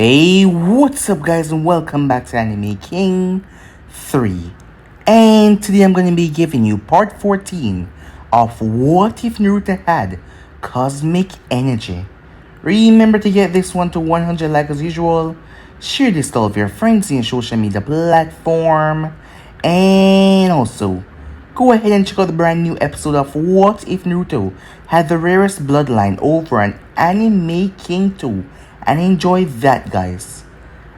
Hey, what's up guys and welcome back to Anime King 3. And today I'm going to be giving you part 14 of What If Naruto Had Cosmic Energy. Remember to get this one to 100 likes as usual. Share this to all of your friends in social media platform. And also, go ahead and check out the brand new episode of What If Naruto Had the Rarest Bloodline over on Anime King 2. And enjoy that, guys.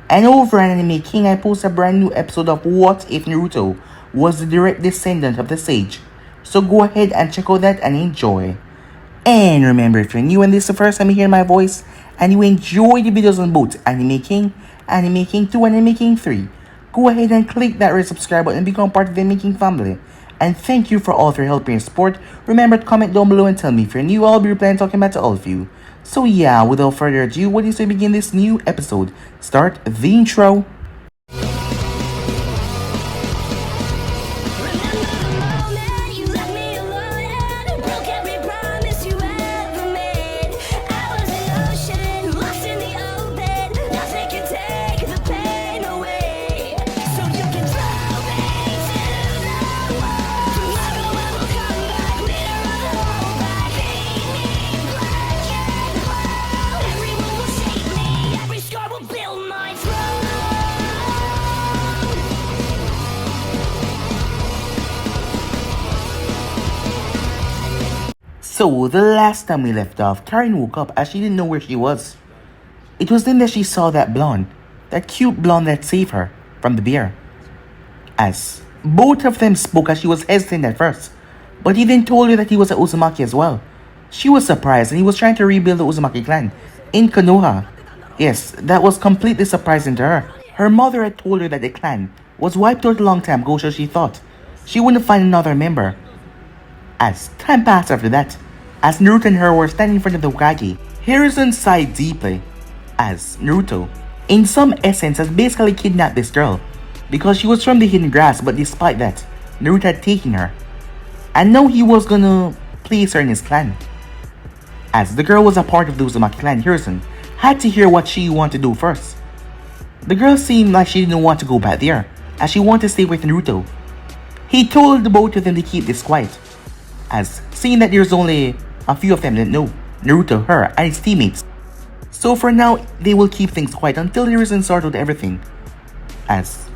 And over on Anime King, I post a brand new episode of What If Naruto Was the direct descendant of the sage. So go ahead and check out that and enjoy. And remember, if you're new and this is the first time you hear my voice and you enjoy the videos on both Anime King 2, and Anime King 3, go ahead and click that red subscribe button and become part of the Anime King family. And thank you for all of your help and support. Remember to comment down below and tell me if you're new. I'll be replying talking back to all of you. So yeah, without further ado, what do you say we begin this new episode? Start the intro. So, the last time we left off, Karin woke up as she didn't know where she was. It was then that she saw that blonde, that cute blonde that saved her from the bear. As both of them spoke as she was hesitant at first, but he then told her that he was a Uzumaki as well. She was surprised and he was trying to rebuild the Uzumaki clan in Konoha. Yes, that was completely surprising to her. Her mother had told her that the clan was wiped out a long time ago, so she thought she wouldn't find another member. As time passed after that, as Naruto and her were standing in front of the Hokage, Hiruzen sighed deeply, as Naruto, in some essence, has basically kidnapped this girl, because she was from the hidden grass, but despite that, Naruto had taken her, and now he was gonna place her in his clan. As the girl was a part of the Uzumaki clan, Hiruzen had to hear what she wanted to do first. The girl seemed like she didn't want to go back there, as she wanted to stay with Naruto. He told the both of them to keep this quiet, as seeing that there's only a few of them that know Naruto, her, and his teammates. So for now, they will keep things quiet until Hiruzen sorted out everything. As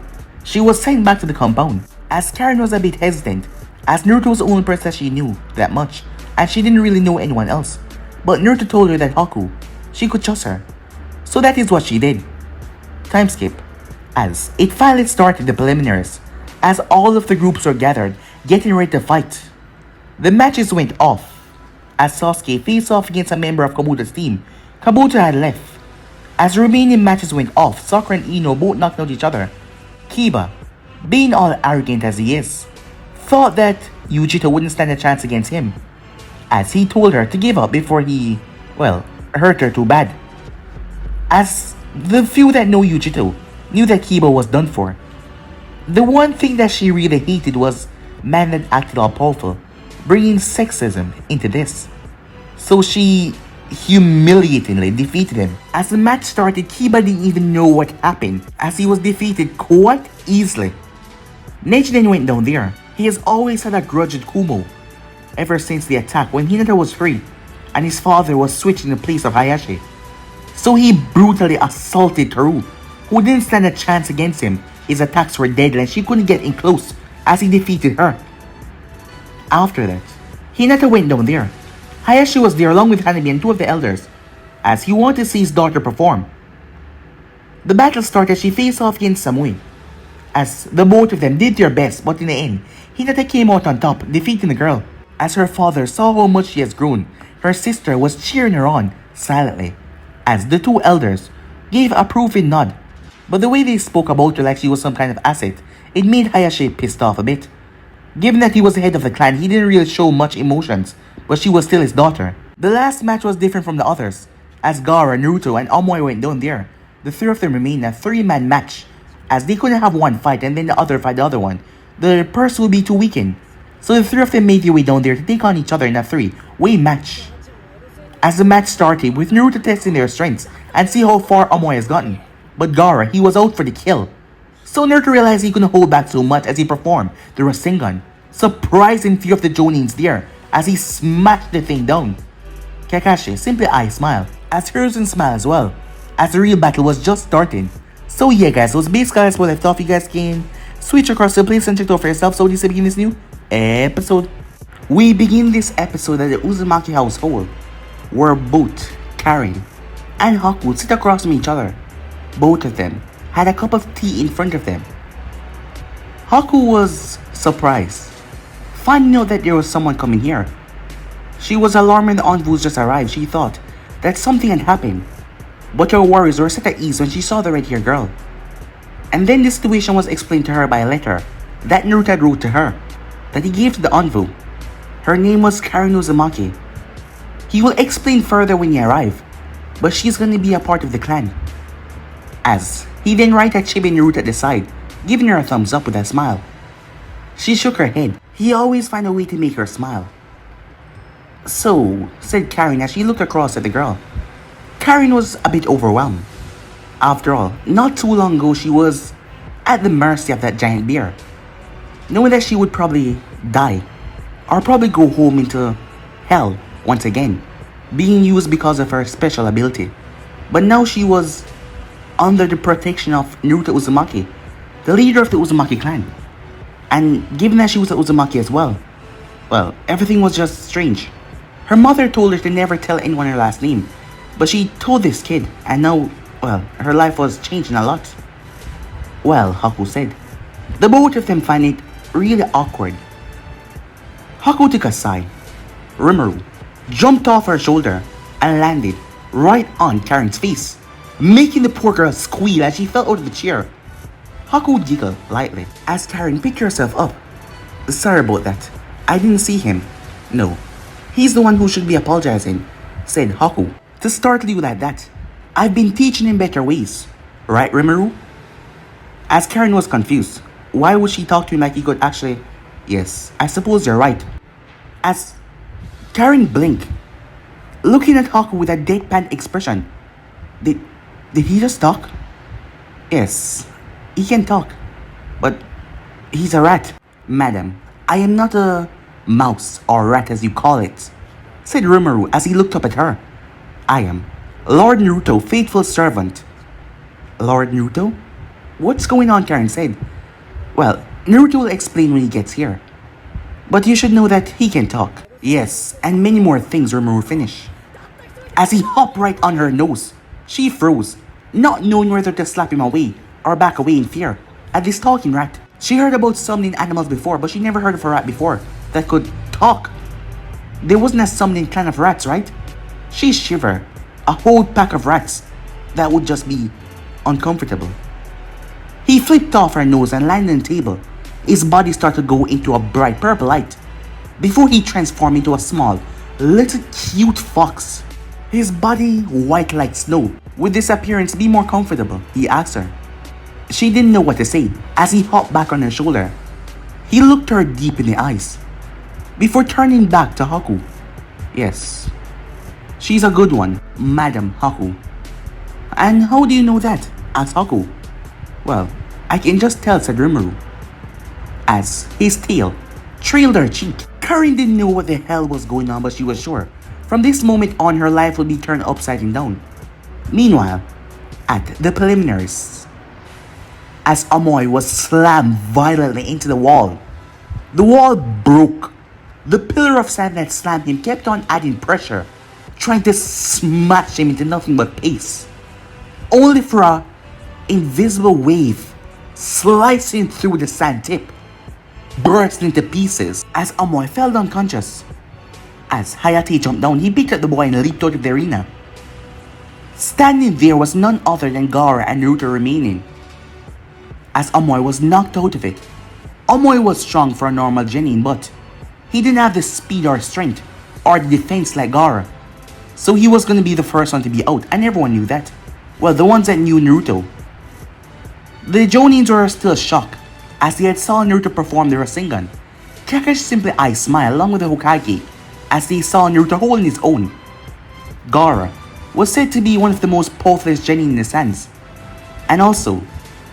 she was sent back to the compound, as Karin was a bit hesitant, as Naruto was the only person she knew that much, and she didn't really know anyone else. But Naruto told her that Haku, she could trust her. So that is what she did. Time skip. As it finally started the preliminaries, as all of the groups were gathered, getting ready to fight. The matches went off. As Sasuke faced off against a member of Kabuto's team, Kabuto had left. As remaining matches went off, Sakura and Ino both knocked out each other. Kiba, being all arrogant as he is, thought that Yujito wouldn't stand a chance against him, as he told her to give up before he, hurt her too bad. As the few that know Yujito knew that Kiba was done for. The one thing that she really hated was man that acted all powerful, bringing sexism into this. So she humiliatingly defeated him. As the match started, Kiba didn't even know what happened, as he was defeated quite easily. Neji then went down there. He has always had a grudge at Kumo, ever since the attack when Hinata was free, and his father was switched in the place of Hayashi. So he brutally assaulted Toru, who didn't stand a chance against him. His attacks were deadly and she couldn't get in close, as he defeated her. After that, Hinata went down there. Hayashi was there along with Hanabi and two of the elders, as he wanted to see his daughter perform. The battle started as she faced off against Samui, as the both of them did their best, but in the end, Hinata came out on top, defeating the girl. As her father saw how much she has grown, her sister was cheering her on, silently, as the two elders gave a approving nod. But the way they spoke about her like she was some kind of asset, it made Hayashi pissed off a bit. Given that he was the head of the clan, he didn't really show much emotions, but she was still his daughter. The last match was different from the others, as Gaara, Naruto, and Amoy went down there. The three of them remained a three-man match, as they couldn't have one fight and then the other fight the other one. The person would be too weakened. So the three of them made their way down there to take on each other in a three-way match. As the match started, with Naruto testing their strengths, and see how far Amoy has gotten. But Gaara, he was out for the kill. So Naruto realized he couldn't hold back so much as he performed the Rasengan, surprising few of the Jonins there as he smashed the thing down. Kakashi simply eye smile, as Hiruzen smile as well, as the real battle was just starting. So yeah guys, those base guys what I thought you guys can switch across the place and check it out for yourself. So this begin this new episode. We begin this episode at the Uzumaki household, where both Karin and Haku sit across from each other. Both of them had a cup of tea in front of them. Haku was surprised, finding out that there was someone coming here. She was alarmed when the envoys just arrived. She thought that something had happened, but her worries were set at ease when she saw the red-haired girl. And then the situation was explained to her by a letter that Naruto had wrote to her, that he gave to the envoy. Her name was Karin Uzumaki. He will explain further when he arrives, but she's going to be a part of the clan. As he then right at Chibi Naruto at the side, giving her a thumbs up with a smile. She shook her head. He always find a way to make her smile. So, said Karin as she looked across at the girl. Karin was a bit overwhelmed. After all, not too long ago she was at the mercy of that giant bear, knowing that she would probably die, or probably go home into hell once again, being used because of her special ability. But now she was under the protection of Naruto Uzumaki, the leader of the Uzumaki clan. And given that she was an Uzumaki as well, everything was just strange. Her mother told her to never tell anyone her last name, but she told this kid, and now, her life was changing a lot. Well, Haku said. The both of them find it really awkward. Haku took a sigh. Rimuru jumped off her shoulder and landed right on Karin's face, making the poor girl squeal as she fell out of the chair. Haku giggled lightly as Karin picked herself up. Sorry about that. I didn't see him. No, he's the one who should be apologizing, said Haku. To startle you like that, I've been teaching him better ways. Right, Rimuru? As Karin was confused, why would she talk to him like he could actually... Yes, I suppose you're right. As Karin blinked, looking at Haku with a deadpan expression. Did he just talk? Yes, he can talk, but he's a rat. Madam, I am not a mouse or rat as you call it, said Rimuru as he looked up at her. I am Lord Naruto, faithful servant. Lord Naruto? What's going on, Karin said. Well, Naruto will explain when he gets here. But you should know that he can talk. Yes, and many more things, Rimuru finished. As he hopped right on her nose, she froze, not knowing whether to slap him away or back away in fear at this talking rat. She heard about summoning animals before, but she never heard of a rat before that could talk. There wasn't a summoning clan of rats, right? She shivered. A whole pack of rats. That would just be uncomfortable. He flipped off her nose and landed on the table. His body started to go into a bright purple light before he transformed into a small, little cute fox. His body white like snow. Would this appearance be more comfortable? He asked her. She didn't know what to say as he hopped back on her shoulder. He looked her deep in the eyes before turning back to Haku. Yes, she's a good one, Madam Haku. And how do you know that? Asked Haku. Well, I can just tell, said Rimuru, as his tail trailed her cheek. Karin didn't know what the hell was going on, but she was sure from this moment on her life would be turned upside down. Meanwhile, at the preliminaries, as Amoy was slammed violently into the wall broke. The pillar of sand that slammed him kept on adding pressure, trying to smash him into nothing but paste, only for a invisible wave slicing through the sand tip, bursting into pieces as Amoy fell unconscious. As Hayate jumped down, he picked up the boy and leaped out of the arena. Standing there was none other than Gaara and Naruto remaining. As Amoy was knocked out of it. Amoy was strong for a normal genin, but he didn't have the speed or strength or the defense like Gaara. So he was going to be the first one to be out, and everyone knew that. Well, the ones that knew Naruto. The Jonins were still shocked as they had saw Naruto perform the Rasengan. Kakashi simply eyes smiled along with the Hokage as they saw Naruto holding his own. Gaara was said to be one of the most powerful genin in the sense, and also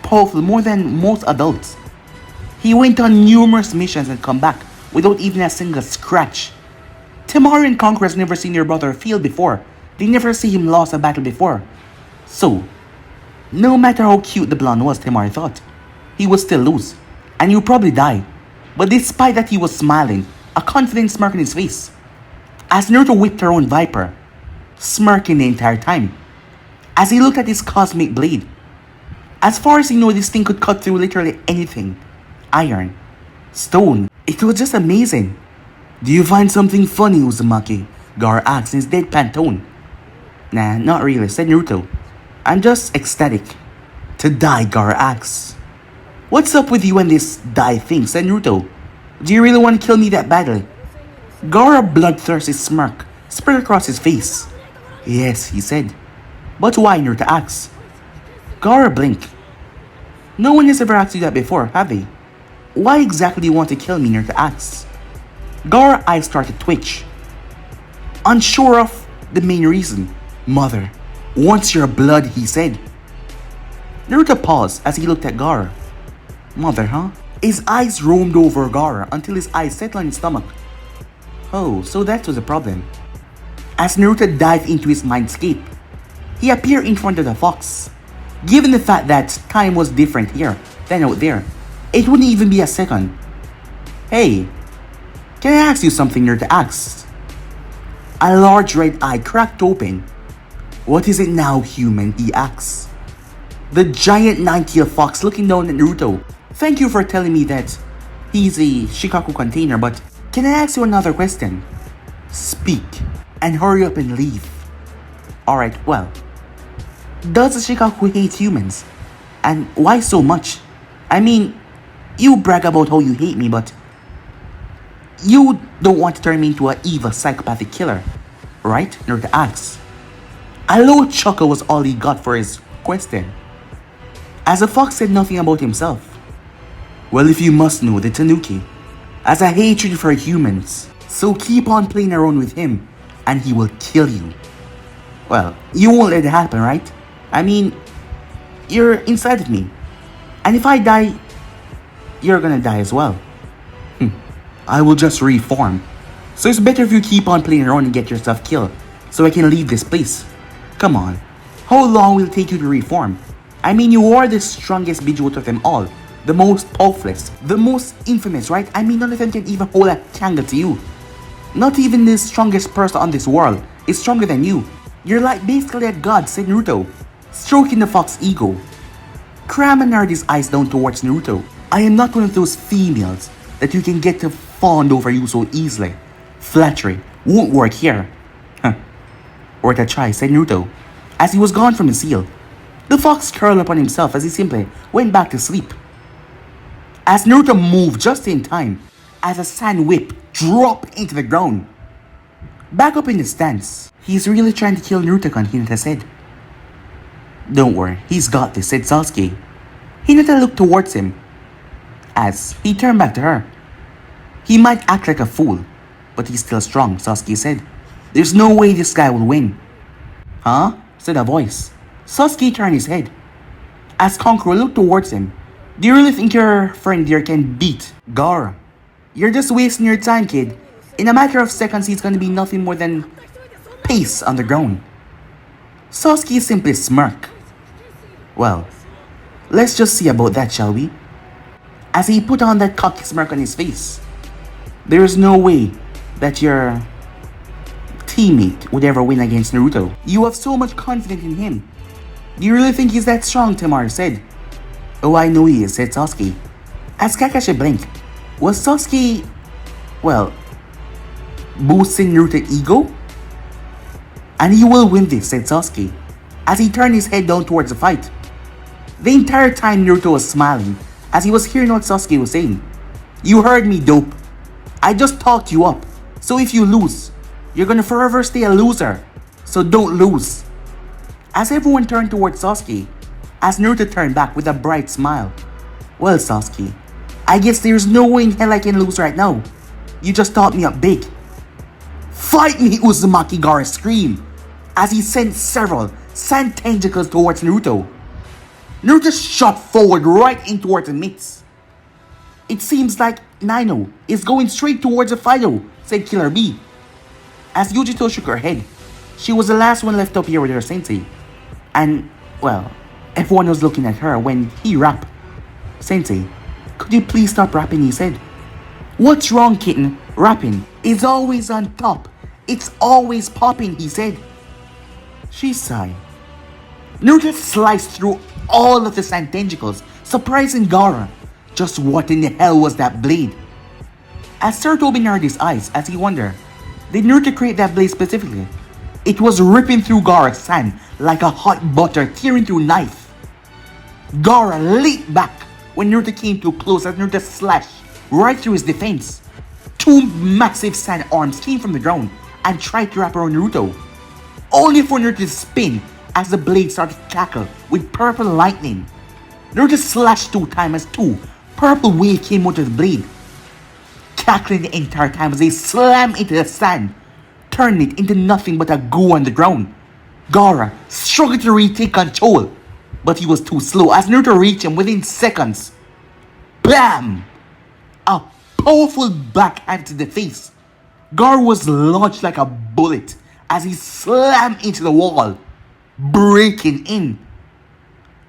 powerful more than most adults. He went on numerous missions and come back without even a single scratch. Temari conquerors never seen their brother fail before. They never see him lost a battle before. So, no matter how cute the blonde was, Temari thought, he would still lose, and he would probably die. But despite that, he was smiling, a confident smirk on his face, as Naruto whipped her own viper, smirking the entire time, as he looked at his cosmic blade. As far as he knew, this thing could cut through literally anything. Iron, stone. It was just amazing. Do you find something funny, Uzumaki? Gaara asked in his deadpan tone. Nah, not really, said Naruto. I'm just ecstatic. To die, Gaara asks. What's up with you and this die thing, said Naruto. Do you really want to kill me that badly? Gaara bloodthirsty smirk spread across his face. Yes, he said. But why, Naruto asks. Gaara blinked. No one has ever asked you that before, have they? Why exactly do you want to kill me, Naruto asks. Gaara's eyes started to twitch, unsure of the main reason. Mother wants your blood, he said. Naruto paused as he looked at Gaara. Mother, huh? His eyes roamed over Gaara until his eyes settled on his stomach. Oh, so that was the problem. As Naruto dived into his mindscape, he appeared in front of the fox. Given the fact that time was different here than out there, it wouldn't even be a second. Hey, can I ask you something, Naruto asks. A large red eye cracked open. What is it now, human? He asks. The giant nine-tailed fox looking down at Naruto. Thank you for telling me that he's a Shikaku container, but can I ask you another question? Speak and hurry up and leave. Alright, well, does the Shikaku hate humans? And why so much? I mean, you brag about how you hate me, but you don't want to turn me into an evil psychopathic killer, right? Naruto asks. A low chuckle was all he got for his question, as the fox said nothing about himself. Well, if you must know, the Tanuki has a hatred for humans, so keep on playing around with him and he will kill you. Well, you won't let it happen, right? I mean, you're inside of me, and if I die, you're gonna die as well. I will just reform. So it's better if you keep on playing around and get yourself killed, so I can leave this place. Come on, how long will it take you to reform? I mean, you are the strongest Bijuto of them all, the most powerful, the most infamous, right? I mean, none of them can even hold a candle to you. Not even the strongest person on this world is stronger than you. You're like basically a god, said Naruto, stroking the fox's ego. Kurama narrowed his eyes down towards Naruto. I am not one of those females that you can get to fawn over you so easily. Flattery won't work here. Worth a try, said Naruto, as he was gone from the seal. The fox curled upon himself as he simply went back to sleep. As Naruto moved just in time, as a sand whip dropped into the ground. Back up in the stance. He's really trying to kill Naruto-kun, Hinata said. Don't worry, he's got this, said Sasuke. Hinata looked towards him as he turned back to her. He might act like a fool, but he's still strong, Sasuke said. There's no way this guy will win. Huh? Said a voice. Sasuke turned his head as Kankuro looked towards him. Do you really think your friend here can beat Gaara? You're just wasting your time, kid. In a matter of seconds, he's gonna be nothing more than paste on the ground. Sasuke simply smirked. Well, let's just see about that, shall we? As he put on that cocky smirk on his face. There's no way that your teammate would ever win against Naruto. You have so much confidence in him. Do you really think he's that strong? Temari said. Oh, I know he is, said Sasuke. As Kakashi blinked, was Sasuke, well, boosting Naruto's ego? And he will win this, said Sasuke, as he turned his head down towards the fight. The entire time Naruto was smiling as he was hearing what Sasuke was saying. You heard me, dope. I just talked you up. So if you lose, you're gonna forever stay a loser. So don't lose. As everyone turned towards Sasuke, as Naruto turned back with a bright smile. Well, Sasuke, I guess there's no way in hell I can lose right now. You just taught me up big. Fight me, Uzumaki, Gaara screamed. as he sent several sand tentacles towards Naruto. Naruto shot forward right in towards the midst. It seems like Naino is going straight towards the Fido, said Killer B. As Yujito shook her head, she was the last one left up here with her sensei. And, well, everyone was looking at her when he rapped. Sensei, could you please stop rapping, he said. What's wrong, kitten? Rapping is always on top. It's always popping, he said. She sighed. Naruto sliced through all of the sand tentacles, surprising Gaara. Just what in the hell was that blade? As Sarutobi narrowed his eyes as he wondered, did Naruto create that blade specifically? It was ripping through Gaara's sand like a hot butter tearing through a knife. Gaara leaped back when Naruto came too close as Naruto slashed right through his defense. Two massive sand arms came from the ground and tried to wrap around Naruto, only for Naruto to spin as the blade started to crackle with purple lightning. Naruto slashed 2 times as 2 purple waves came out of the blade, cackling the entire time as they slammed into the sand, turning it into nothing but a goo on the ground. Gaara struggled to retake control, but he was too slow as Naruto reached him within seconds. BAM! A powerful backhand to the face. Gaara was launched like a bullet as he slammed into the wall, breaking in.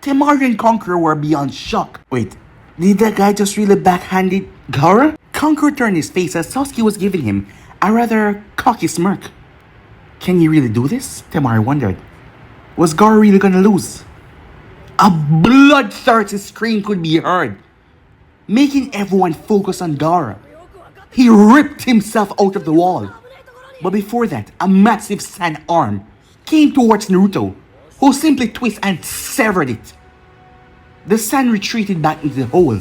Temari and Conqueror were beyond shock. Wait, did that guy just really backhanded Gaara? Conqueror turned his face as Sasuke was giving him a rather cocky smirk. Can he really do this? Temari wondered. Was Gaara really gonna lose? A bloodthirsty scream could be heard, making everyone focus on Gaara. He ripped himself out of the wall. But before that, a massive sand arm came towards Naruto, who simply twisted and severed it. The sand retreated back into the hole.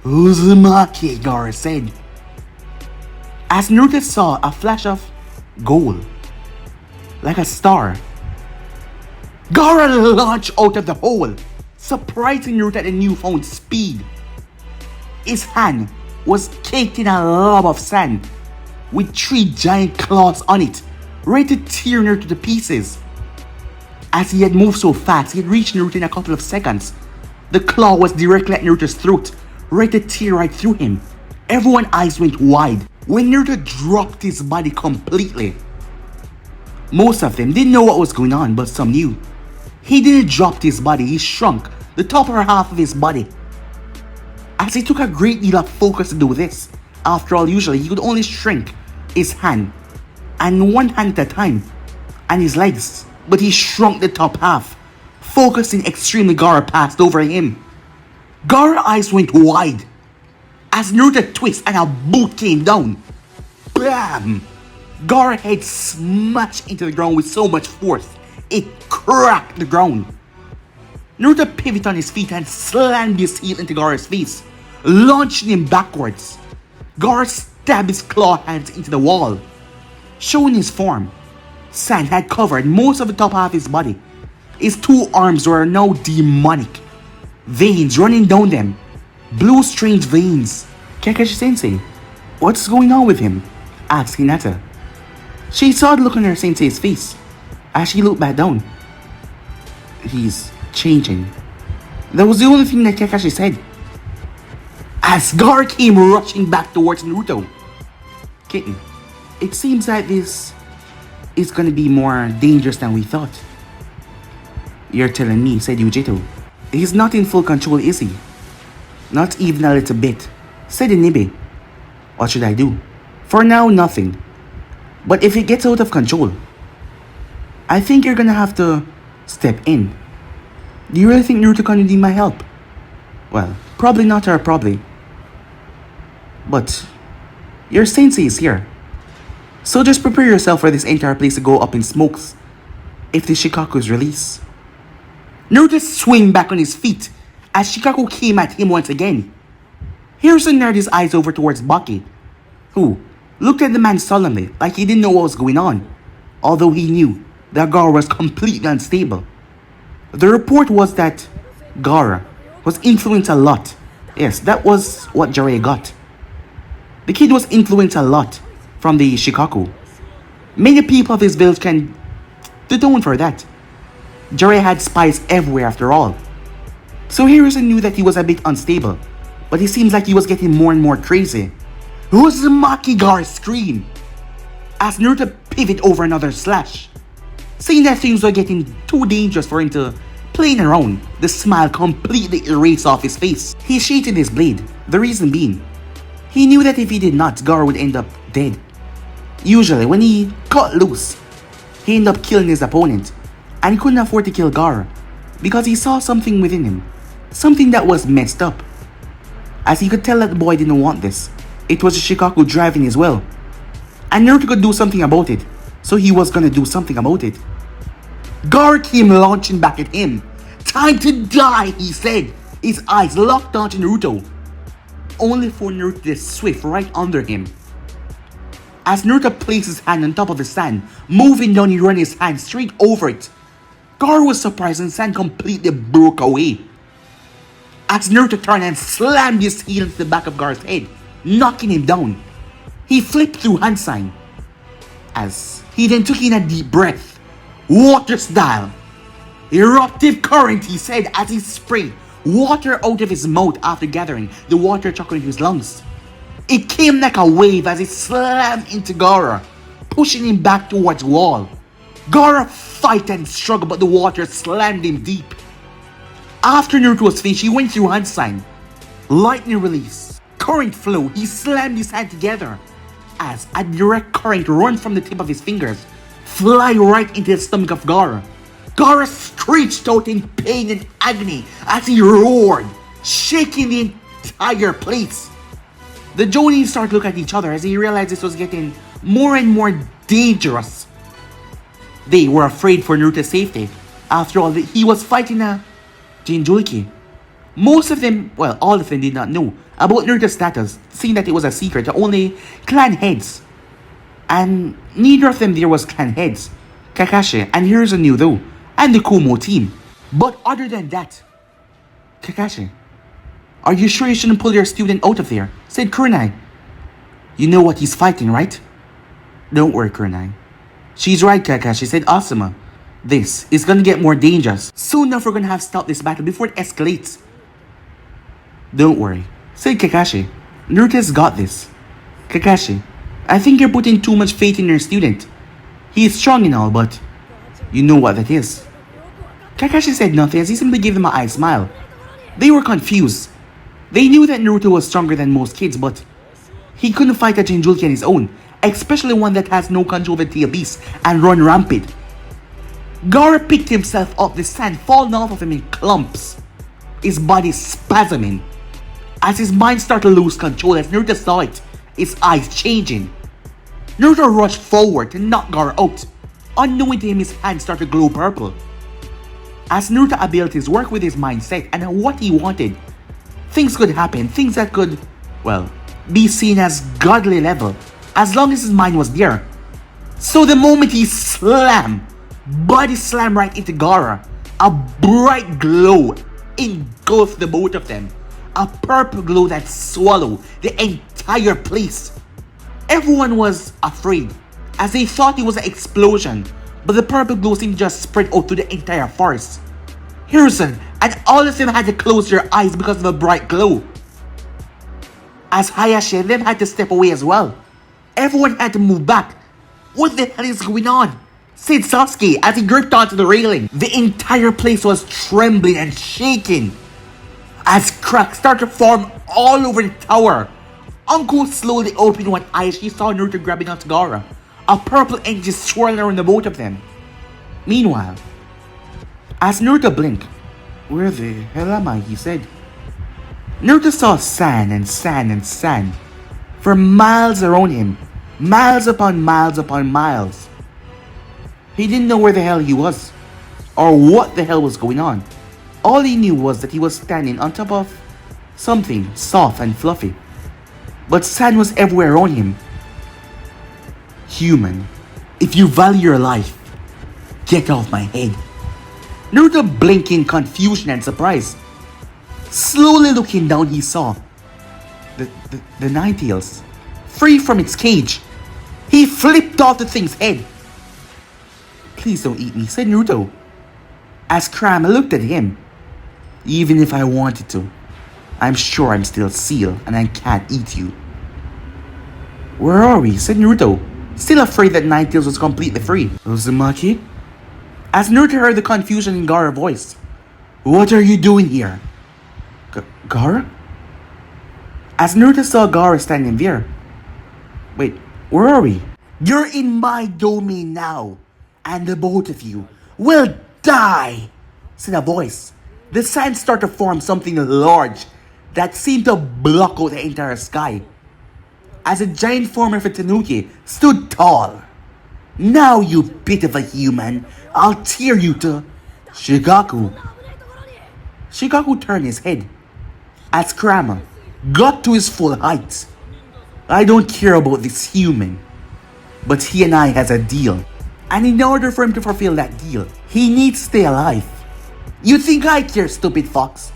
Uzumaki, Gaara said, as Naruto saw a flash of gold, like a star. Gaara launched out of the hole, surprising Naruto at the newfound speed. His hand was caked in a lob of sand, with 3 giant claws on it, ready to tear Naruto to pieces. As he had moved so fast, he had reached Naruto in a couple of seconds. The claw was directly at Naruto's throat, ready to tear right through him. Everyone's eyes went wide when Naruto dropped his body completely. Most of them didn't know what was going on, but some knew. He didn't drop his body, he shrunk the top half of his body. As it took a great deal of focus to do this. After all, usually he could only shrink his hand, and one hand at a time, and his legs, but he shrunk the top half, focusing extremely. Gaara passed over him. Gaara's eyes went wide as Naruto twisted and a boot came down. BAM! Gaara's head smashed into the ground with so much force, it cracked the ground. Naruto pivoted on his feet and slammed his heel into Gaara's face, launching him backwards. Gaara stabbed his claw hands into the wall, showing his form. Sand had covered most of the top half of his body. His 2 arms were now demonic, veins running down them, blue strange veins. Kakashi-sensei, what's going on with him? Asked Hinata. She saw the look on her sensei's face as she looked back down. He's changing. That was the only thing that Kakashi said, as Gaara came rushing back towards Naruto. Kitten, it seems like this is gonna be more dangerous than we thought. You're telling me, said Yujito. He's not in full control, is he? Not even a little bit, said Inibe. What should I do? For now, nothing. But if it gets out of control, I think you're gonna have to step in. Do you really think Naruto can need my help? Well, probably not, or probably. But your sensei is here. So just prepare yourself for this entire place to go up in smokes if the Shikaku is released. Naruto swung back on his feet as Shikaku came at him once again. Hiruzen narrowed his eyes over towards Baki, who looked at the man solemnly like he didn't know what was going on, although he knew that Gaara was completely unstable. The report was that Gaara was influenced a lot. Yes, that was what Jiraiya got. The kid was influenced a lot from the Shikaku. Many people of his village can the tone for that. Jiraiya had spies everywhere after all. So Hiruzen knew that he was a bit unstable, but it seems like he was getting more and more crazy. Uzumaki Gaara screamed as Naruto pivoted over another slash. Seeing that things were getting too dangerous for him to playing around, the smile completely erased off his face. He sheathed his blade, the reason being, he knew that if he did not, Gaara would end up dead. Usually, when he cut loose, he ended up killing his opponent, and he couldn't afford to kill Gaara because he saw something within him, something that was messed up. As he could tell that the boy didn't want this, it was the Shikaku driving his will, and Naruto could do something about it, so he was gonna do something about it. Gaara came launching back at him. "Time to die," he said, his eyes locked onto Naruto, only for Naruto to swift right under him. As Naruto placed his hand on top of the sand, moving down, he ran his hand straight over it. Gaara was surprised and the sand completely broke away. As Naruto turned and slammed his heel into the back of Gaara's head, knocking him down. He flipped through hand sign. As he then took in a deep breath. "Water style. Eruptive current," he said as he sprayed water out of his mouth after gathering the water chocolate into his lungs. It came like a wave as it slammed into Gaara, pushing him back towards the wall. Gaara fight and struggled, but the water slammed him deep. After Naruto was finished, he went through hand sign. Lightning release. Current flow. He slammed his hand together as a direct current ran from the tip of his fingers, fly right into the stomach of Gaara. Gaara screeched out in pain and agony as he roared, shaking the entire place. The Jonin started to look at each other as they realized this was getting more and more dangerous. They were afraid for Naruto's safety. After all, he was fighting a Jinchuriki. Most of them, well, all of them did not know about Naruto's status, seeing that it was a secret to only clan heads. And neither of them there was clan heads. Kakashi and Hiruzen knew though, and the Kumo team. But other than that, Kakashi, "Are you sure you shouldn't pull your student out of there?" said Kunai. "You know what he's fighting, right?" "Don't worry, Kunai." "She's right, Kakashi," said Asuma. "This is gonna get more dangerous. Soon enough we're gonna have to stop this battle before it escalates." "Don't worry," said Kakashi. "Naruto's got this." "Kakashi, I think you're putting too much faith in your student. He is strong and all, but you know what that is." Kakashi said nothing as he simply gave them an eye smile. They were confused. They knew that Naruto was stronger than most kids, but he couldn't fight a Jinchuriki on his own, especially one that has no control over tail beasts and run rampant. Gaara picked himself up, the sand falling off of him in clumps, his body spasming. As his mind started to lose control, as Naruto saw it, his eyes changing. Naruto rushed forward to knock Gaara out. Unknowing to him, his hands started to glow purple. As Naruto abilities work with his mindset and what he wanted, things could happen, things that could, well, be seen as godly level, as long as his mind was there. So the moment he slammed, body slammed right into Gaara, a bright glow engulfed the both of them. A purple glow that swallowed the entire place. Everyone was afraid, as they thought it was an explosion, but the purple glow seemed to just spread out to the entire forest. Hiruzen and all of them had to close their eyes because of the bright glow. As Hayashi and them had to step away as well. Everyone had to move back. "What the hell is going on?" said Sasuke as he gripped onto the railing. The entire place was trembling and shaking as cracks started to form all over the tower. Uncle slowly opened one eye as she saw Naruto grabbing onto Gaara, a purple energy swirling around the both of them. Meanwhile, as Naruto blinked, "Where the hell am I?" he said. Naruto saw sand and sand and sand for miles around him, miles upon miles upon miles. He didn't know where the hell he was, or what the hell was going on. All he knew was that he was standing on top of something soft and fluffy. But sand was everywhere around him. "Human, if you value your life, get off my head." Naruto blinked in confusion and surprise. Slowly looking down, he saw the Ninetales, free from its cage. He flipped off the thing's head. Please don't eat me, said Naruto. As Kurama looked at him. Even if I wanted to, I'm sure I'm still Seal and I can't eat you. Where are we? Said Naruto, still afraid that Ninetales was completely free. Uzumaki? As Naruto heard the confusion in Gaara's voice. What are you doing here? Gaara? As Naruto saw Gaara standing there. Wait, where are we? You're in my domain now, and the both of you will die, said a voice. The sand started to form something large that seemed to block out the entire sky. As a giant form of a tanuki stood tall. Now, you bit of a human, I'll tear you to... Shigaku. Shigaku turned his head as Kurama got to his full height. I don't care about this human, but he and I has a deal. And in order for him to fulfill that deal, he needs to stay alive. You think I care, stupid fox?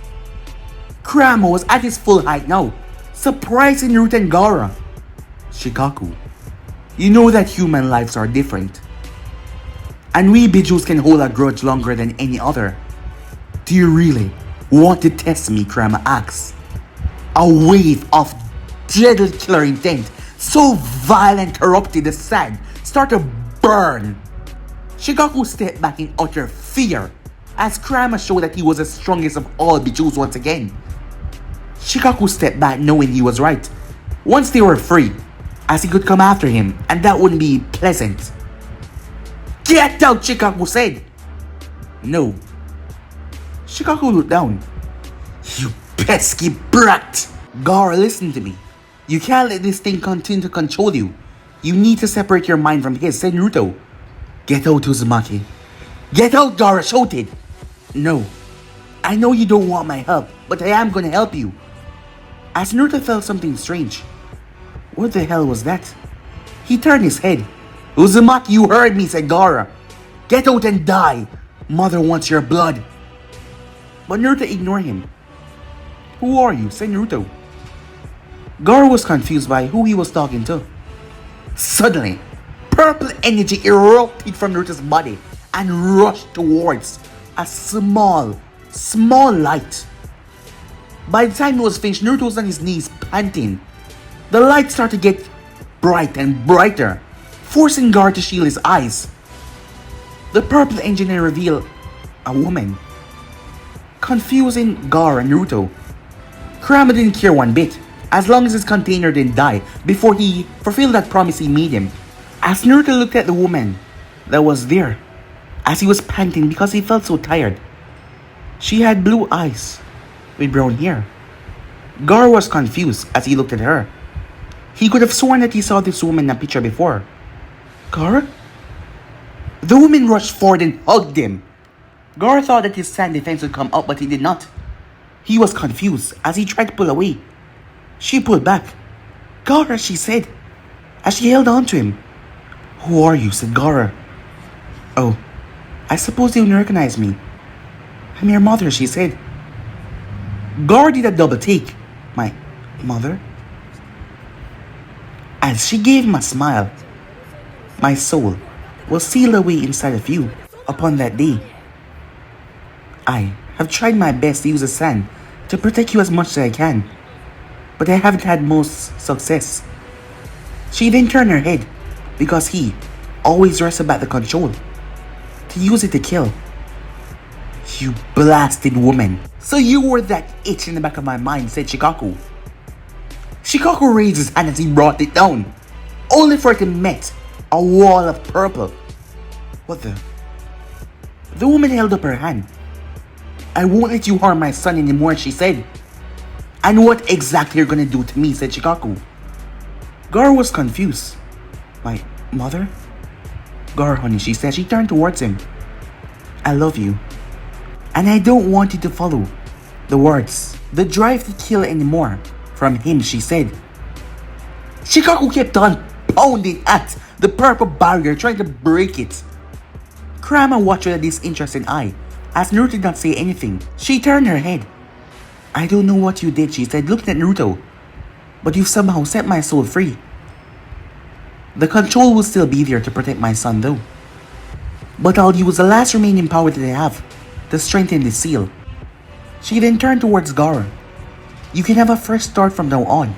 Kurama was at his full height now, surprising Naruto and Gaara. Shikaku, you know that human lives are different. And we Bijus can hold a grudge longer than any other. Do you really want to test me, Kurama asked. A wave of deadly killer intent, so violent corrupted the sand, started to burn. Shikaku stepped back in utter fear as Kurama showed that he was the strongest of all Bijus once again. Shikaku stepped back knowing he was right. Once they were free, as he could come after him, and that wouldn't be pleasant. Get out, Shikaku said. No. Shikaku looked down. You pesky brat! Gaara, listen to me. You can't let this thing continue to control you. You need to separate your mind from his, said Naruto. Get out, Uzumaki. Get out, Gaara shouted. No. I know you don't want my help, but I am gonna help you. As Naruto felt something strange. What the hell was that? He turned his head. Uzumaki, you heard me, said Gaara. Get out and die. Mother wants your blood. But Naruto ignored him. Who are you? Said Naruto. Gaara was confused by who he was talking to. Suddenly, purple energy erupted from Naruto's body and rushed towards a small light. By the time he was finished, Naruto was on his knees panting. The light started to get bright and brighter, forcing Gaara to shield his eyes. The purple engineer revealed a woman, confusing Gaara and Naruto. Kurama didn't care one bit, as long as his container didn't die before he fulfilled that promise he made him. As Naruto looked at the woman that was there, as he was panting because he felt so tired. She had blue eyes with brown hair. Gaara was confused as he looked at her. He could have sworn that he saw this woman in a picture before. Gaara? The woman rushed forward and hugged him. Gaara thought that his sand defense would come up, but he did not. He was confused as he tried to pull away. She pulled back. Gaara, she said, as she held on to him. Who are you? Said Gaara. Oh, I suppose you didn't recognize me. I'm your mother, she said. Gaara did a double take. My mother? As she gave him a smile. My soul was sealed away inside of you upon that day. I have tried my best to use the sand to protect you as much as I can, but I haven't had most success. She then turned her head because he always wrestled back the control to use it to kill. You blasted woman. So you were that itch in the back of my mind, said Shikaku. Shikaku raised his hand as he brought it down, only for it to meet a wall of purple. What the? The woman held up her hand. I won't let you harm my son anymore, she said. And what exactly you're gonna do to me, said Shikaku. Gaara was confused. My mother? Gaara, honey, she said. She turned towards him. I love you. And I don't want you to follow the words, the drive to kill anymore from him, she said. Shikaku kept on pounding at the purple barrier, trying to break it. Kurama watched with a disinterested eye, as Naruto did not say anything. She turned her head. I don't know what you did, she said, looking at Naruto. But you've somehow set my soul free. The control will still be there to protect my son, though. But I'll use the last remaining power that I have to strengthen the seal. She then turned towards Gaara. You can have a fresh start from now on,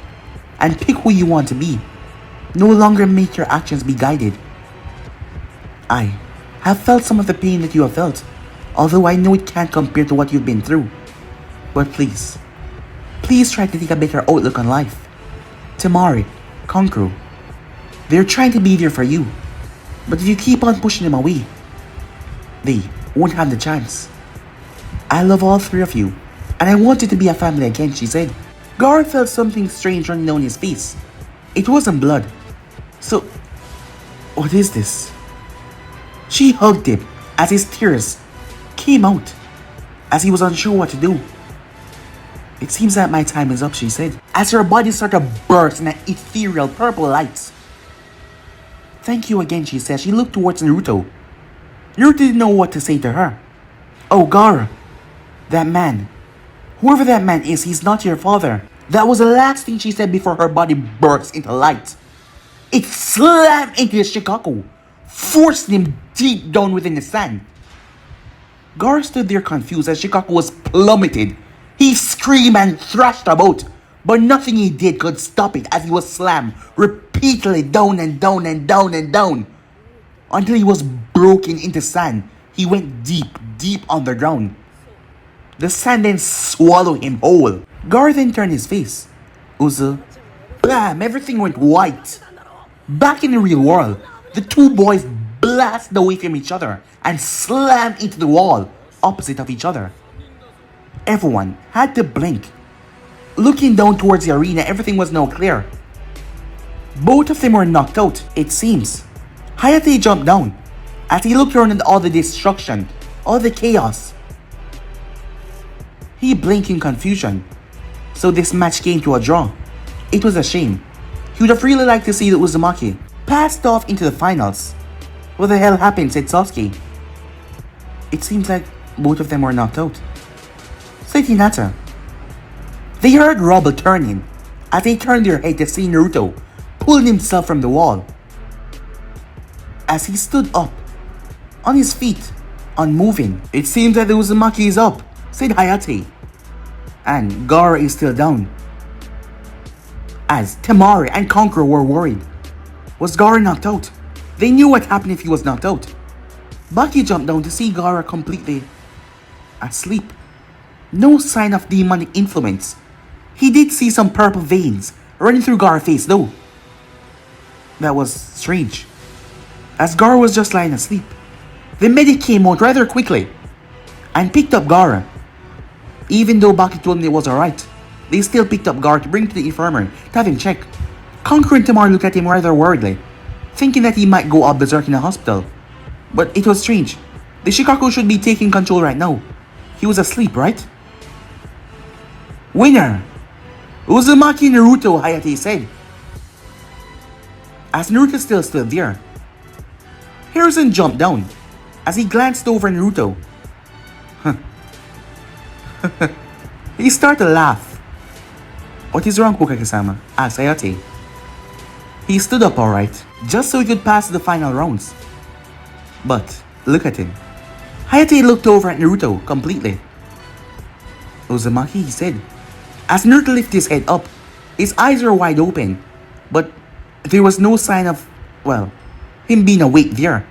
and pick who you want to be. No longer make your actions be guided. I have felt some of the pain that you have felt, although I know it can't compare to what you've been through. But please try to take a better outlook on life. Tamari, Kankuro, they're trying to be there for you, but if you keep on pushing them away, they won't have the chance. I love all three of you, and I want it to be a family again, she said. Gaara felt something strange running down his face. It wasn't blood. So, what is this? She hugged him as his tears came out, as he was unsure what to do. It seems that my time is up, she said, as her body started to burst in an ethereal purple light. Thank you again, she said. She looked towards Naruto. Naruto didn't know what to say to her. Oh, Gaara, that man. Whoever that man is, he's not your father. That was the last thing she said before her body burst into light. It slammed into his Shikaku, forcing him deep down within the sand. Gaara stood there confused as Shikaku was plummeted. He screamed and thrashed about, but nothing he did could stop it as he was slammed repeatedly down and down and down and down until he was broken into sand. He went deep underground. The sand then swallowed him whole. Gaara then turned his face. Uzu. Bam! Everything went white. Back in the real world, the two boys blasted away from each other and slammed into the wall opposite of each other. Everyone had to blink. Looking down towards the arena, everything was now clear. Both of them were knocked out, it seems. Hayate jumped down as he looked around at all the destruction, all the chaos. He blinked in confusion. So this match came to a draw. It was a shame. He would have really liked to see the Uzumaki passed off into the finals. What the hell happened, said Sasuke. It seems like both of them were knocked out, said Hinata. They heard rubble turning as they turned their head to see Naruto pulling himself from the wall. As he stood up, on his feet, unmoving. It seems that the Uzumaki is up, said Hayate. And Gaara is still down. As Temari and Kankuro were worried. Was Gaara knocked out? They knew what happened if he was knocked out. Baki jumped down to see Gaara completely asleep. No sign of demonic influence. He did see some purple veins running through Gaara's face though. That was strange, as Gaara was just lying asleep. The medic came out rather quickly and picked up Gaara. Even though Baki told him it was alright, they still picked up Gaara to bring to the infirmary to have him check. Kankuro and Temari looked at him rather worriedly, thinking that he might go up berserk in the hospital. But it was strange. The Shikaku should be taking control right now. He was asleep, right? Winner! Uzumaki Naruto, Hayate said. As Naruto still stood there, Harrison jumped down as he glanced over Naruto. He started to laugh. What is wrong, Hokage-sama? Asked Hayate. He stood up alright, just so he could pass the final rounds. But, look at him. Hayate looked over at Naruto completely. Uzumaki, he said. As Naruto lifted his head up, his eyes were wide open, but there was no sign of, well, him being awake there.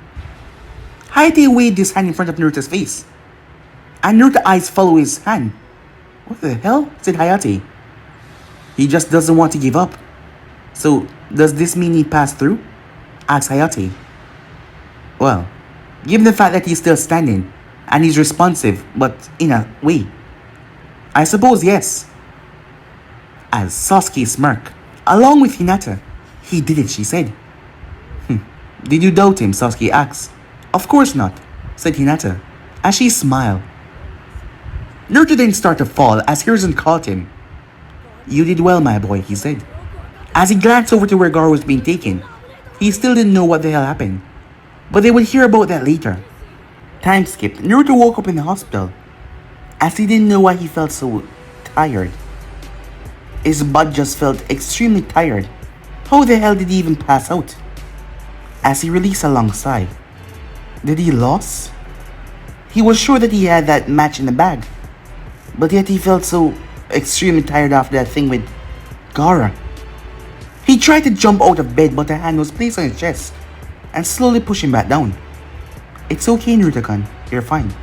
Hayate waved his hand in front of Naruto's face, and Naruto's eyes followed his hand. What the hell? Said Hayate. He just doesn't want to give up. So, does this mean he passed through? Asked Hayate. Well, given the fact that he's still standing, and he's responsive, but in a way, I suppose yes. As Sasuke smirked, along with Hinata. He did it, she said. Did you doubt him? Sasuke asked. Of course not, said Hinata, as she smiled. Naruto then started to fall as Hiruzen caught him. You did well, my boy, he said. As he glanced over to where Gaara was being taken, he still didn't know what the hell happened. But they would hear about that later. Time skipped. Naruto woke up in the hospital, as he didn't know why he felt so tired. His body just felt extremely tired. How the hell did he even pass out? As he released a long sigh. Did he lose? He was sure that he had that match in the bag. But yet he felt so extremely tired after that thing with Gaara. He tried to jump out of bed, but a hand was placed on his chest and slowly pushed him back down. It's okay, Naruto-kun. You're fine.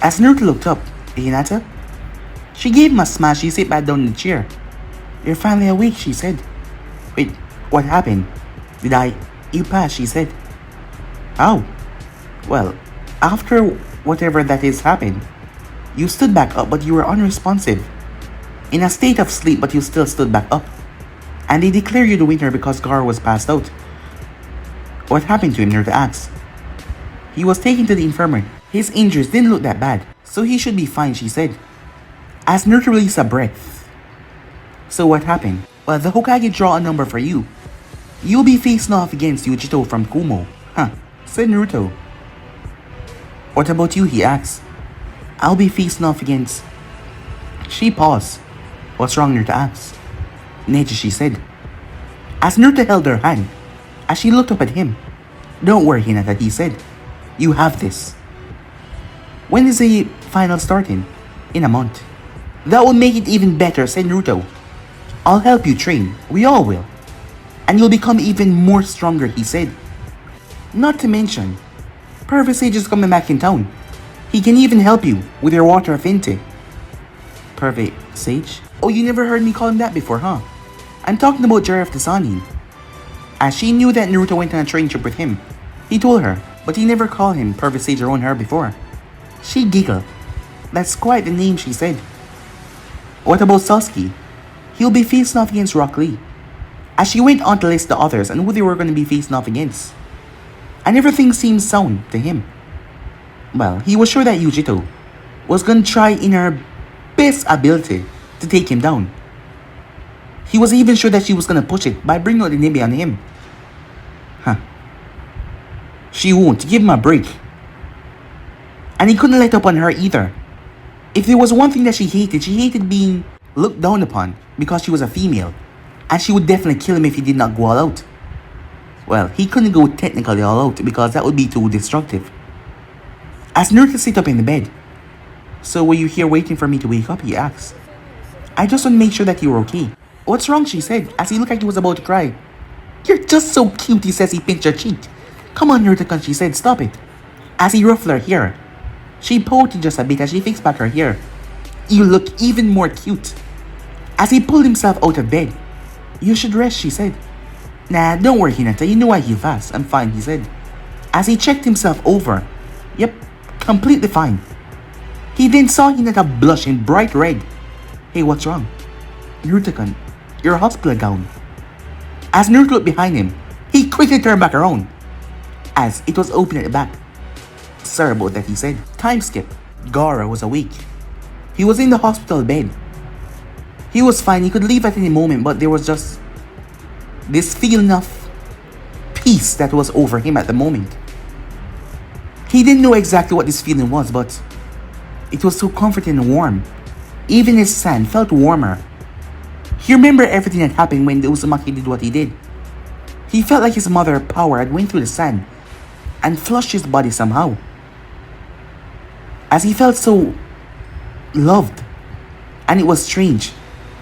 As Naruto looked up, Hinata? She gave him a smash. She sat back down in the chair. You're finally awake, she said. Wait, what happened? You passed, she said. How? Well, after whatever that is happened, you stood back up, but you were unresponsive. In a state of sleep, but you still stood back up. And they declare you the winner because Gaara was passed out. What happened to him, Naruto asked. He was taken to the infirmary. His injuries didn't look that bad, so he should be fine, she said. As Naruto released a breath. So what happened? Well, the Hokage draw a number for you. You'll be facing off against Yujito from Kumo. Huh, said Naruto. What about you, he asked. I'll be facing off against... She paused. What's wrong, Naruto asked. Neji, she said. As Naruto held her hand, as she looked up at him. Don't worry, Hinata, he said. You have this. When is the final starting? In a month. That will make it even better, said Naruto. I'll help you train. We all will. And you'll become even more stronger, he said. Not to mention, Perfect Sage is coming back in town. He can even help you with your water affinity. Perfect Sage? Oh, you never heard me call him that before, huh? I'm talking about Jiraiya the Sannin. As she knew that Naruto went on a training trip with him, he told her, but he never called him Perfect Sage around her before. She giggled. That's quite the name, she said. What about Sasuke? He'll be facing off against Rock Lee. As she went on to list the others and who they were going to be facing off against. And everything seemed sound to him. Well, he was sure that Yujito was going to try in her best ability to take him down. He was even sure that she was going to push it by bringing out the Nibi on him. Huh. She won't. Give him a break. And he couldn't let up on her either. If there was one thing that she hated being looked down upon because she was a female. And she would definitely kill him if he did not go all out. Well, he couldn't go technically all out because that would be too destructive. As Naruto sat up in the bed. So were you here waiting for me to wake up, he asked. I just want to make sure that you were okay. What's wrong, she said, as he looked like he was about to cry. You're just so cute, he says. He pinched her cheek. Come on, Naruto-kun, she said, stop it. As he ruffled her hair. She pouted just a bit as she fixed back her hair. You look even more cute. As he pulled himself out of bed. You should rest, she said. Nah, don't worry, Hinata, you know I heal fast. I'm fine, he said. As he checked himself over. Yep, completely fine. He then saw Hinata blushing bright red. Hey, what's wrong? Naruto-kun, your hospital gown. As Naruto looked behind him, he quickly turned back around. As it was open at the back. Sorry about that, he said. Time skip. Gaara was awake. He was in the hospital bed. He was fine, he could leave at any moment, but there was just this feeling of peace that was over him at the moment. He didn't know exactly what this feeling was, but it was so comforting and warm. Even his sand felt warmer. He remembered everything that happened when the Uzumaki did what he did. He felt like his mother power had went through the sand and flushed his body somehow. As he felt so loved. And it was strange.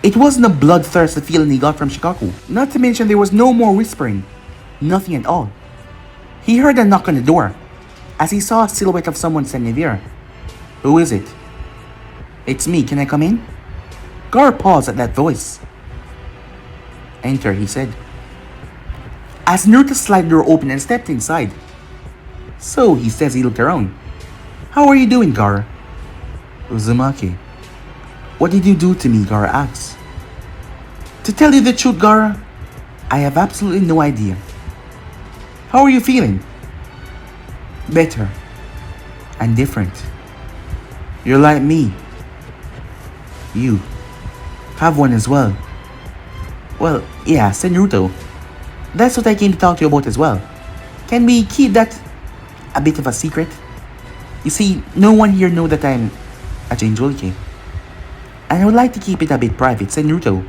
It wasn't a bloodthirsty feeling he got from Shikaku. Not to mention there was no more whispering. Nothing at all. He heard a knock on the door. As he saw a silhouette of someone standing there. Who is it? It's me, can I come in? Gaara paused at that voice. Enter, he said. As Naruto slid the door open and stepped inside. So, he says he looked around. How are you doing, Gaara? Uzumaki. What did you do to me, Gaara asked. To tell you the truth, Gaara, I have absolutely no idea. How are you feeling? Better. And different. You're like me. You have one as well. Well, yeah, said Naruto. That's what I came to talk to you about as well. Can we keep that a bit of a secret? You see, no one here knows that I'm a Jinchuriki. And I would like to keep it a bit private, said Naruto.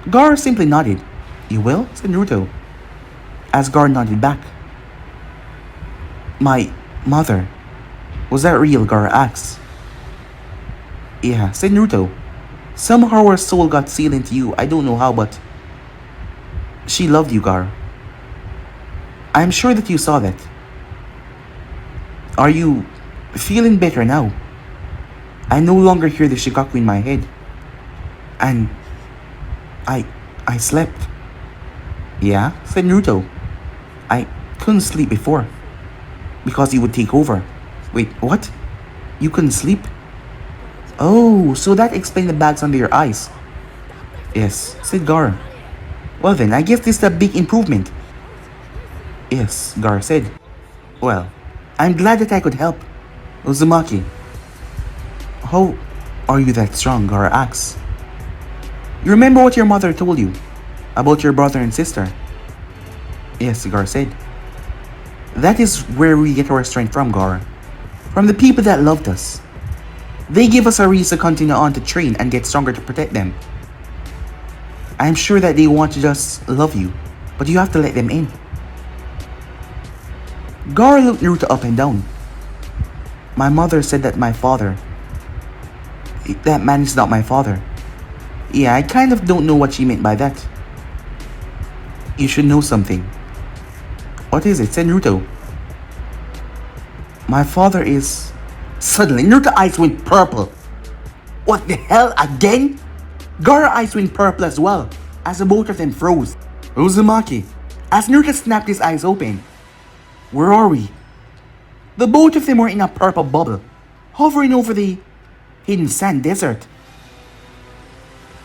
Gaara simply nodded. You will? Said Naruto. As Gaara nodded back. My mother. Was that real? Gaara asks. Yeah, said Naruto. Somehow her soul got sealed into you. I don't know how, but she loved you, Gaara. I'm sure that you saw that. Are you feeling better now? I no longer hear the shikaku in my head. And I slept. Yeah, said Naruto. I couldn't sleep before. Because you would take over. Wait, what? You couldn't sleep? Oh, so that explained the bags under your eyes. Yes, said Gaara. Well then, I guess this is a big improvement. Yes, Gaara said. Well, I'm glad that I could help. Uzumaki. How are you that strong? Gaara asks. You remember what your mother told you about your brother and sister? Yes, Gaara said. That is where we get our strength from, Gaara. From the people that loved us. They give us a reason to continue on to train and get stronger to protect them. I'm sure that they want to just love you, but you have to let them in. Gaara looked Naruto up and down. My mother said that that man is not my father. Yeah, I kind of don't know what she meant by that. You should know something. What is it? Said Naruto. My father is... Suddenly, Naruto's eyes went purple. What the hell? Again? Gaara's eyes went purple as well, as the both of them froze. Uzumaki. As Naruto snapped his eyes open. Where are we? The both of them were in a purple bubble, hovering over the hidden sand desert.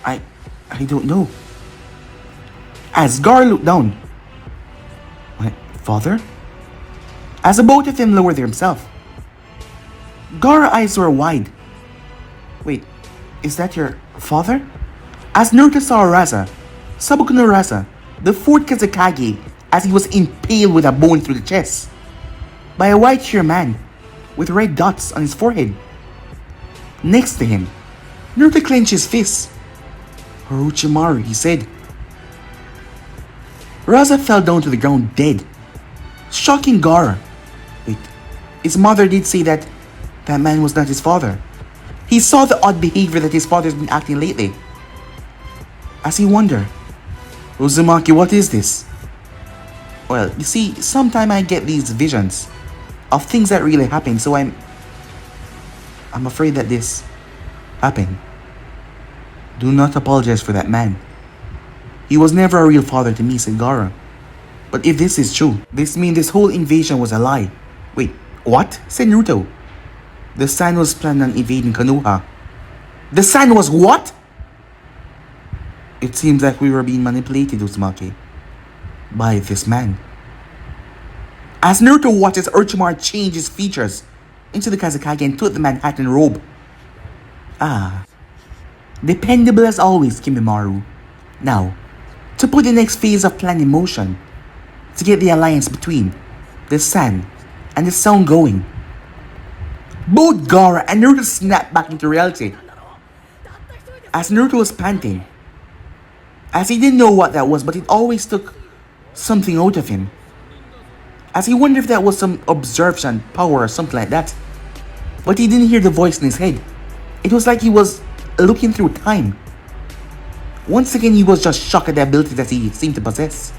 I don't know. As Gaara looked down. My father? As the both of them lowered themselves. Gaara's eyes were wide. Wait, is that your father? As Naruto saw Raza, Sabuku no Raza, the fourth Kazekage, as he was impaled with a bone through the chest by a white-haired man with red dots on his forehead. Next to him, Naruto clenched his fist. Orochimaru, he said. Raza fell down to the ground dead, shocking Gaara. Wait, his mother did say that that man was not his father. He saw the odd behavior that his father's been acting lately. As he wondered, Uzumaki, what is this? Well, you see, sometimes I get these visions of things that really happen, so I'm afraid that this happened. Do not apologize for that man. He was never a real father to me, said Gaara. But if this is true, this means this whole invasion was a lie. Wait, what? Said Naruto. The Sand was planning on invading Konoha. The Sand was what? It seems like we were being manipulated, Uzumaki, by this man. As Naruto watches Orochimaru change his features into the Kazekage and took the Manhattan robe. Ah, dependable as always, Kimimaro. Now, to put the next phase of plan in motion, to get the alliance between the Sand and the Sound going. Both Gaara and Naruto snapped back into reality. As Naruto was panting, as he didn't know what that was, but it always took something out of him. As he wondered if that was some observation, power, or something like that. But he didn't hear the voice in his head. It was like he was looking through time. Once again, he was just shocked at the ability that he seemed to possess.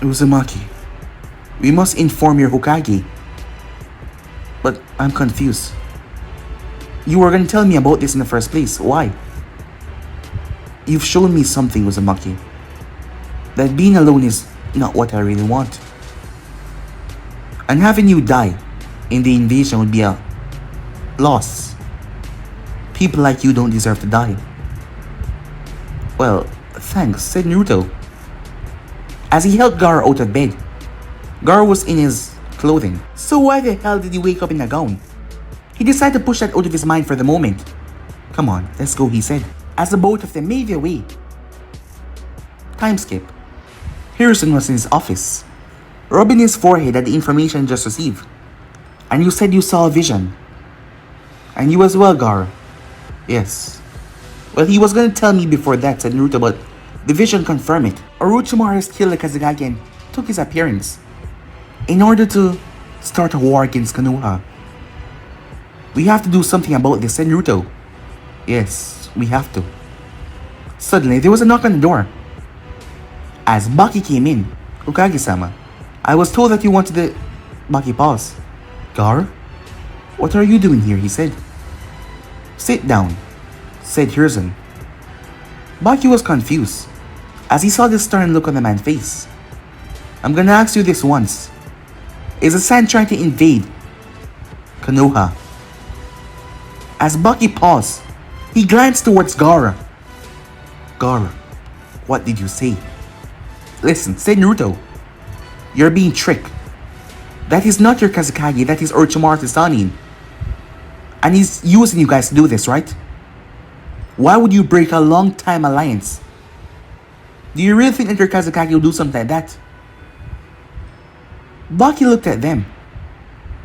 Uzumaki, we must inform your Hokage. But I'm confused. You were going to tell me about this in the first place. Why? You've shown me something, Uzumaki. That being alone is not what I really want. And having you die in the invasion would be a loss. People like you don't deserve to die. Well, thanks, said Naruto. As he helped Gaara out of bed. Gaara was in his clothing. So why the hell did he wake up in a gown? He decided to push that out of his mind for the moment. Come on, let's go, he said, as the both of them made their way. Time skip. Harrison was in his office, rubbing his forehead at the information just received. And you said you saw a vision. And you as well, Gaara. Yes. Well, he was going to tell me before that, said Naruto, but the vision confirmed it. Orochimaru killed the Kazekage and took his appearance in order to start a war against Konoha. We have to do something about this, said Naruto. Yes, we have to. Suddenly, there was a knock on the door. As Baki came in, Hokage-sama, I was told that you wanted the... Baki paused. Gar? What are you doing here, he said. Sit down, said Hiruzen. Baki was confused, as he saw the stern look on the man's face. I'm gonna ask you this once. Is the Sand trying to invade Konoha? As Baki paused, he glanced towards Gaara. Gaara, what did you say? Listen, said Naruto. You're being tricked. That is not your Kazekage, that is Orochimaru Sanin. And he's using you guys to do this, right? Why would you break a long time alliance? Do you really think that your Kazekage will do something like that? Baki looked at them.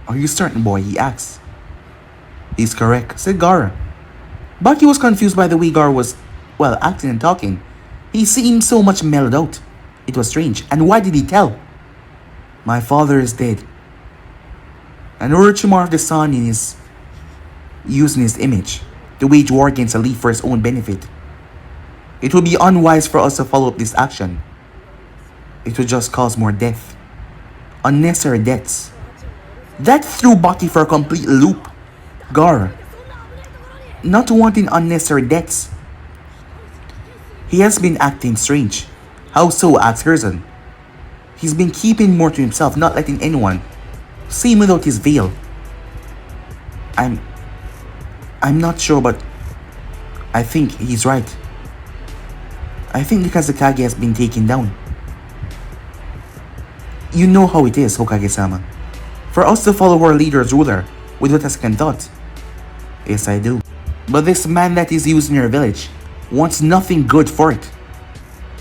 Are you certain, boy? He asked. He's correct, said Gaara. Baki was confused by the way Gaara was, well, acting and talking. He seemed so much mellowed out. It was strange. And why did he tell? My father is dead. And Orochimaru the Sanin is using his image to wage war against a leaf for his own benefit. It would be unwise for us to follow up this action. It would just cause more death. Unnecessary deaths. That threw Baki for a complete loop. Gaara, not wanting unnecessary deaths. He has been acting strange. How so? asked Hiruzen. He's been keeping more to himself, not letting anyone see him without his veil. I'm not sure, but I think he's right. I think the Kazekage has been taken down. You know how it is, Hokage-sama. For us to follow our leader's ruler without a second thought. Yes, I do. But this man that is using your village wants nothing good for it.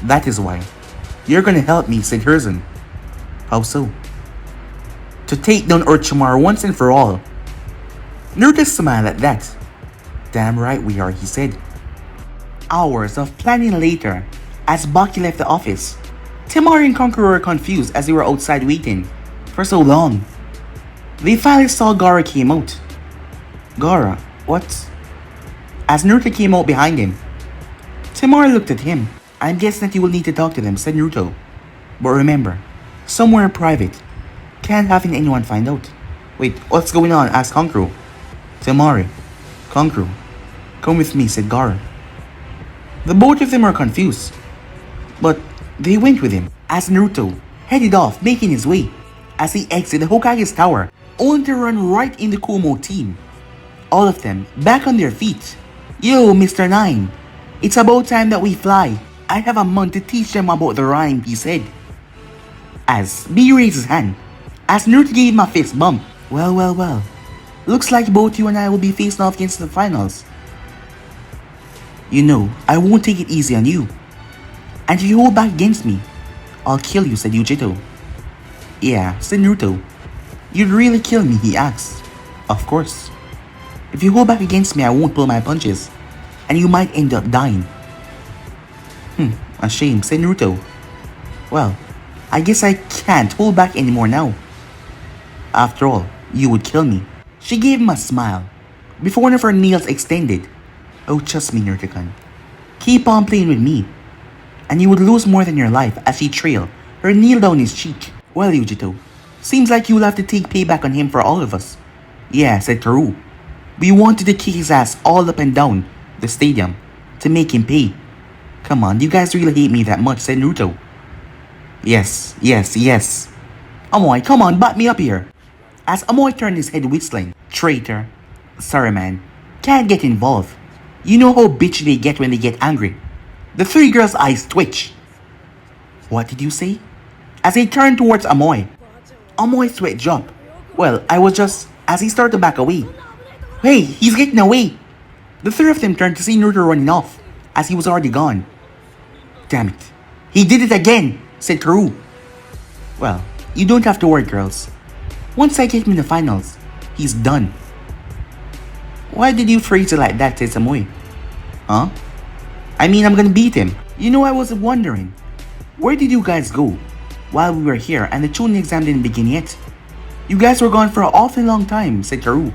That is why. You're gonna help me, said Hiruzen. How so? To take down Orochimaru once and for all. Naruto smiled at that. Damn right we are, he said. Hours of planning later, as Baki left the office, Temari and Conqueror were confused as they were outside waiting for so long. They finally saw Gaara came out. Gaara, what? As Naruto came out behind him, Temari looked at him. I'm guessing that you will need to talk to them, said Naruto. But remember, somewhere in private. Can't have anyone find out. Wait, what's going on? asked Conqueror. Temari, Conqueror, come with me, said Gaara. The both of them were confused, but they went with him as Naruto headed off, making his way as he exited the Hokage's tower, only to run right in the Kumo team. All of them back on their feet. Yo, Mr. 9, it's about time that we fly. I have a month to teach them about the rhyme, he said. As B raised his hand, as Naruto gave him a fist bump. Well. Looks like both you and I will be facing off against the finals. You know, I won't take it easy on you. And if you hold back against me, I'll kill you, said Yujito. Yeah, said Naruto. You'd really kill me, he asked. Of course. If you hold back against me, I won't pull my punches. And you might end up dying. A shame, said Naruto. Well, I guess I can't hold back anymore now. After all, you would kill me. She gave him a smile before one of her nails extended. Oh, trust me, Naruto-kun. Keep on playing with me, and you would lose more than your life, as she trailed her nail down his cheek. Well, Yujito, seems like you'll have to take payback on him for all of us. Yeah, said Karu. We wanted to kick his ass all up and down the stadium to make him pay. Come on, you guys really hate me that much, said Naruto. Yes. Amoy, come on, back me up here. As Amoy turned his head whistling. Traitor. Sorry, man. Can't get involved. You know how bitchy they get when they get angry. The three girls' eyes twitch. What did you say? As he turned towards Amoy. Amoy's sweat dropped. Well, I was just... As he started to back away. Hey, he's getting away. The three of them turned to see Naruto running off, as he was already gone. Damn it. He did it again, said Karu. Well, you don't have to worry, girls. Once I get him in the finals, he's done. Why did you phrase it like that, said Amoy? Huh? I mean, I'm gonna beat him. You know, I was wondering, where did you guys go while we were here and the Chunin exam didn't begin yet? You guys were gone for an awfully long time, said Karu.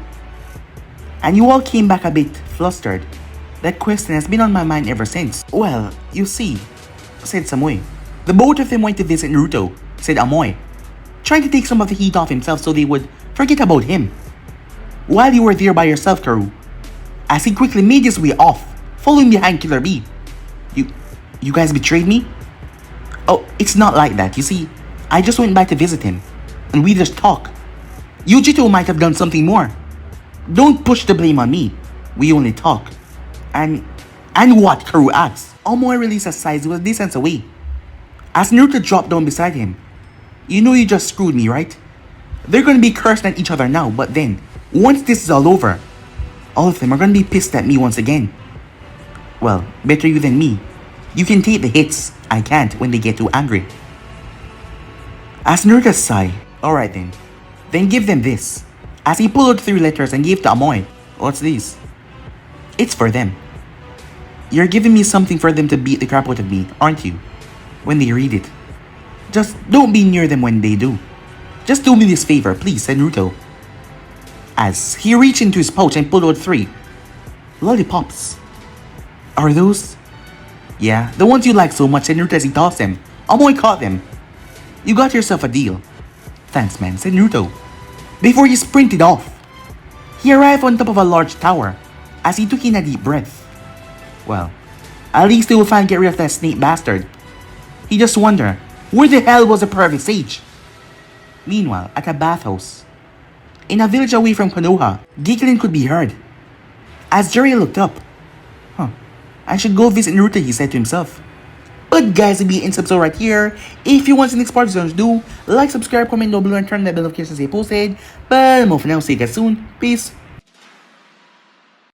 And you all came back a bit flustered. That question has been on my mind ever since. Well, you see, said Samui. The both of them went to visit Naruto, said Amoy, trying to take some of the heat off himself so they would forget about him. While you were there by yourself, Karu, as he quickly made his way off, following behind Killer B. You guys betrayed me? Oh, it's not like that. You see, I just went back to visit him, and we just talk. Yujito might have done something more. Don't push the blame on me. We only talk. And what? Karu asked. Amoy released a sigh with a distance away. As Naruto dropped down beside him. You know you just screwed me, right? They're gonna be cursing at each other now, but then, once this is all over, all of them are gonna be pissed at me once again. Well, better you than me. You can take the hits. I can't when they get too angry. As Naruto sighed, alright then. Then give them this. As he pulled out 3 letters and gave to Amoy. What's this? It's for them. You're giving me something for them to beat the crap out of me, aren't you? When they read it. Just don't be near them when they do. Just do me this favor, please, said Naruto. As he reached into his pouch and pulled out 3 lollipops. Are those? Yeah, the ones you like so much, said Naruto as he tossed them. Amoy caught them. You got yourself a deal. Thanks, man, said Naruto. Before he sprinted off. He arrived on top of a large tower as he took in a deep breath. Well, at least they will finally get rid of that snake bastard. He just wondered, where the hell was the perfect sage? Meanwhile, at a bathhouse, in a village away from Konoha, giggling could be heard. As Jerry looked up, I should go visit Naruto, he said to himself. But guys, it'll be in episode right here. If you want the next part, do like, subscribe, comment down below, and turn that bell notification to stay posted. But more for now, see you guys soon. Peace.